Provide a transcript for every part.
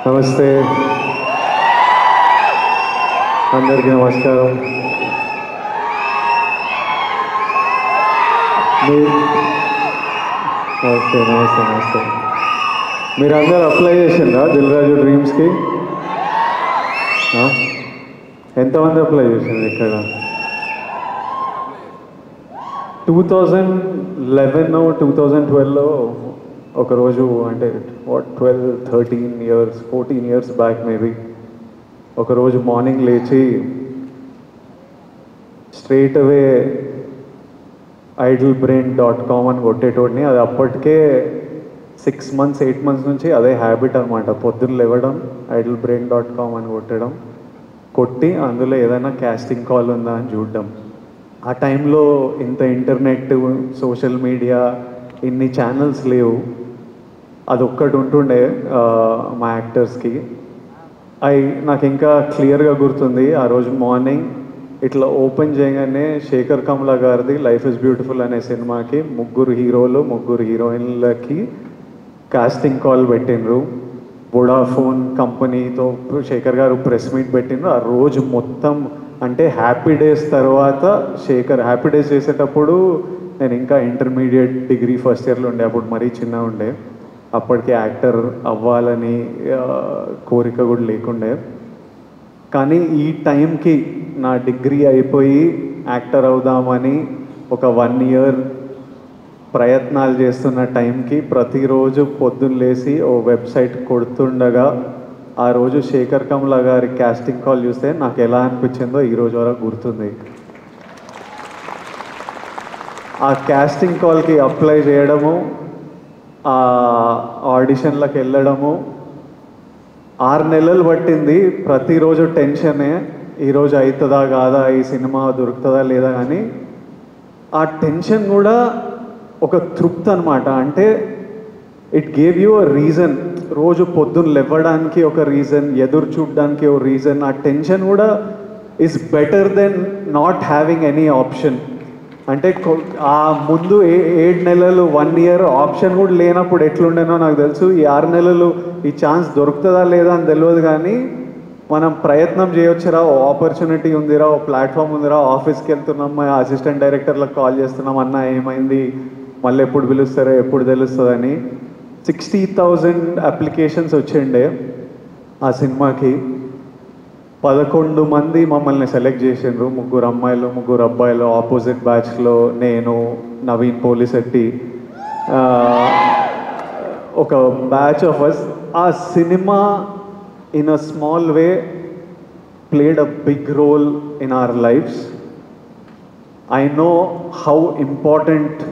నమస్తే అందరికీ నమస్కారం. నమస్తే. మీరు అందరు అప్లై చేసిండ్రా దిల్ రాజు డ్రీమ్స్కి? ఎంతమంది అప్లై చేసిండ్రు ఇక్కడ? 2011 2012లో ఒకరోజు, అంటే 12-13 years 14 years బ్యాక్ మేబీ, ఒకరోజు మార్నింగ్ లేచి స్ట్రైట్ అవే idlebrain.com అని కొట్టేటోడిని. అది అప్పటికే 6 months 8 months నుంచి అదే హ్యాబిట్ అనమాట. పొద్దున్న లేవడం, idlebrain.com అని కొట్టి అందులో ఏదైనా కాస్టింగ్ కాల్ ఉందా అని చూడడం. ఆ టైంలో ఇంత ఇంటర్నెట్, సోషల్ మీడియా, ఇన్ని ఛానల్స్ లేవు. అది ఒక్కటి ఉంటుండే మా యాక్టర్స్కి. నాకు ఇంకా క్లియర్గా గుర్తుంది. ఆ రోజు మార్నింగ్ ఇట్లా ఓపెన్ చేయగానే శేఖర్ కమ్లా గారిది లైఫ్ ఇస్ బ్యూటిఫుల్ అనే సినిమాకి 3 హీరోలు 3 హీరోయిన్లకి కాస్టింగ్ కాల్ పెట్టిండ్రు. వోడాఫోన్ కంపెనీతో శేఖర్ గారు ప్రెస్ మీట్ పెట్టిండ్రు. ఆ రోజు మొత్తం, అంటే హ్యాపీ డేస్ తర్వాత హ్యాపీ డేస్ చేసేటప్పుడు నేను ఇంకా ఇంటర్మీడియట్ డిగ్రీ ఫస్ట్ ఇయర్లో ఉండే. అప్పుడు మరీ చిన్నగా ఉండే. అప్పటికి యాక్టర్ అవ్వాలని కోరిక కూడా లేకుండే. కానీ ఈ టైంకి నా డిగ్రీ అయిపోయి యాక్టర్ అవుదామని ఒక 1 year ప్రయత్నాలు చేస్తున్న టైంకి ప్రతిరోజు పొద్దున్న లేసి ఓ వెబ్సైట్ కొడుతుండగా ఆ రోజు శేఖర్ కమ్లా గారి కాస్టింగ్ కాల్ చూస్తే నాకు ఎలా అనిపించిందో ఈరోజు వరకు గుర్తుంది. ఆ కాస్టింగ్ కాల్కి అప్లై చేయడము, ఆ ఆడిషన్లకు వెళ్ళడము 6 నెలలు పట్టింది. ప్రతిరోజు టెన్షనే, ఈరోజు అవుతుందా కాదా, ఈ సినిమా దొరుకుతుందా లేదా. కానీ ఆ టెన్షన్ కూడా ఒక తృప్తి అనమాట. అంటే it gave you a reason. రోజు పొద్దున్న లేవడానికి ఒక రీజన్, ఎదురు చూడడానికి ఒక రీజన్. ఆ టెన్షన్ కూడా is better than not having any option. అంటే ఆ ముందు 7 నెలలు 1 year ఆప్షన్ కూడా లేనప్పుడు ఎట్లుండేనో నాకు తెలుసు. ఈ 6 నెలలు ఈ ఛాన్స్ దొరుకుతుందా లేదా అని తెలియదు, కానీ మనం ప్రయత్నం చేయొచ్చురా, ఓ ఆపర్చునిటీ ఉందిరా, ఓ ప్లాట్ఫామ్ ఉందిరా, ఆఫీస్కి వెళ్తున్నాం, మా అసిస్టెంట్ డైరెక్టర్లకు కాల్ చేస్తున్నాం, అన్న ఏమైంది, మళ్ళీ ఎప్పుడు పిలుస్తారో, ఎప్పుడు తెలుస్తుందని. 60,000 అప్లికేషన్స్ వచ్చిండే ఆ సినిమాకి. 11 మంది మమ్మల్ని సెలెక్ట్ చేసిండ్రు. 3 అమ్మాయిలు 3 అబ్బాయిలు. ఆపోజిట్ బ్యాచ్లో నేను, నవీన్ పోలిశెట్టి, ఒక బ్యాచ్ ఆఫ్ అస్. ఆ cinema in a small way played a big role in our lives. I know how important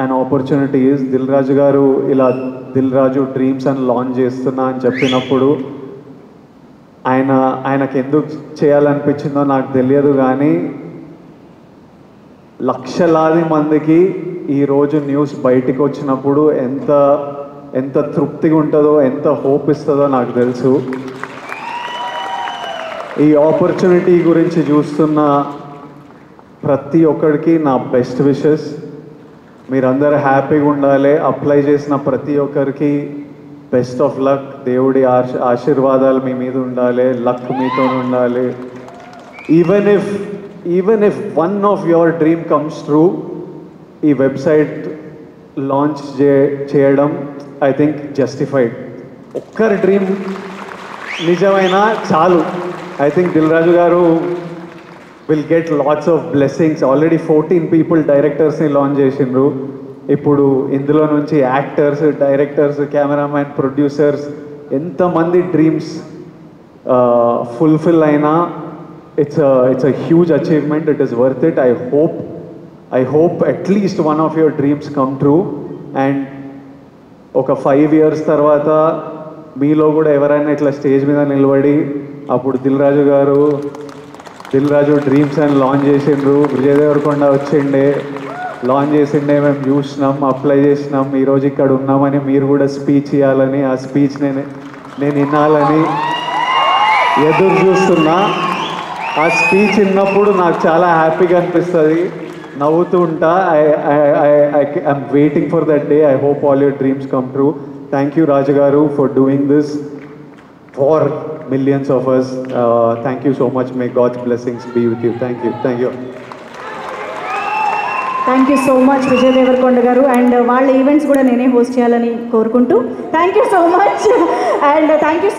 an opportunity is. Dil Raju గారు ఇలా దిల్ రాజు డ్రీమ్స్ అని లాంచ్ చేస్తున్నా అని చెప్పినప్పుడు ఆయనకు ఎందుకు చేయాలనిపించిందో నాకు తెలియదు, కానీ లక్షలాది మందికి ఈరోజు న్యూస్ బయటికి వచ్చినప్పుడు ఎంత తృప్తిగా ఉంటుందో, ఎంత హోప్ ఇస్తుందో నాకు తెలుసు. ఈ ఆపర్చునిటీ గురించి చూస్తున్న ప్రతి ఒక్కరికి నా బెస్ట్ విషెస్. మీరందరూ హ్యాపీగా ఉండాలి. అప్లై చేసిన ప్రతి ఒక్కరికి బెస్ట్ ఆఫ్ లక్. దేవుడి ఆశీర్వాదాలు మీ మీద ఉండాలి, లక్ మీతో ఉండాలి. Even if one of your dream comes true, ఈ వెబ్సైట్ లాంచ్ చేయడం ఐ థింక్ జస్టిఫైడ్. ఒక్కరి డ్రీమ్ నిజమైనా చాలు. ఐ థింక్ దిల్ రాజు గారు will get lots of blessings. Already 14 people డైరెక్టర్స్ని లాంచ్ చేసిండ్రు. ఇప్పుడు ఇందులో నుంచి యాక్టర్స్, డైరెక్టర్స్, కెమెరామ్యాన్, ప్రొడ్యూసర్స్ ఎంతమంది డ్రీమ్స్ ఫుల్ఫిల్ అయినా it's a huge achievement. It is worth it. I hope at least one of your dreams come true. And ఒక 5 years తర్వాత మీలో కూడా ఎవరైనా ఇట్లా స్టేజ్ మీద నిలబడి అప్పుడు దిల్ రాజు డ్రీమ్స్ అని లాంచ్ చేసిండ్రు, విజయ్ దేవరకొండ వచ్చిండే, లాంచ్ చేసిండే, మేము చూసినాం, అప్లై చేసినాం, ఈరోజు ఇక్కడ ఉన్నామని మీరు కూడా స్పీచ్ ఇవ్వాలని, ఆ స్పీచ్ నేను వినాలని ఎదురు చూస్తున్నా. ఆ స్పీచ్ విన్నప్పుడు నాకు చాలా హ్యాపీగా అనిపిస్తుంది. నవ్వుతూ ఉంటా. I'm waiting for that day. I hope all your dreams come true. Thank you Raju గారు for doing this for millions of us. Thank you so much. May God's blessings be with you. Thank you. Thank you. Thank you so much Vijay Deverakonda గారు. And వాళ్ళ events కూడా నేనే host చేయాలని కోరుకుంటూ thank you so much. And thank you.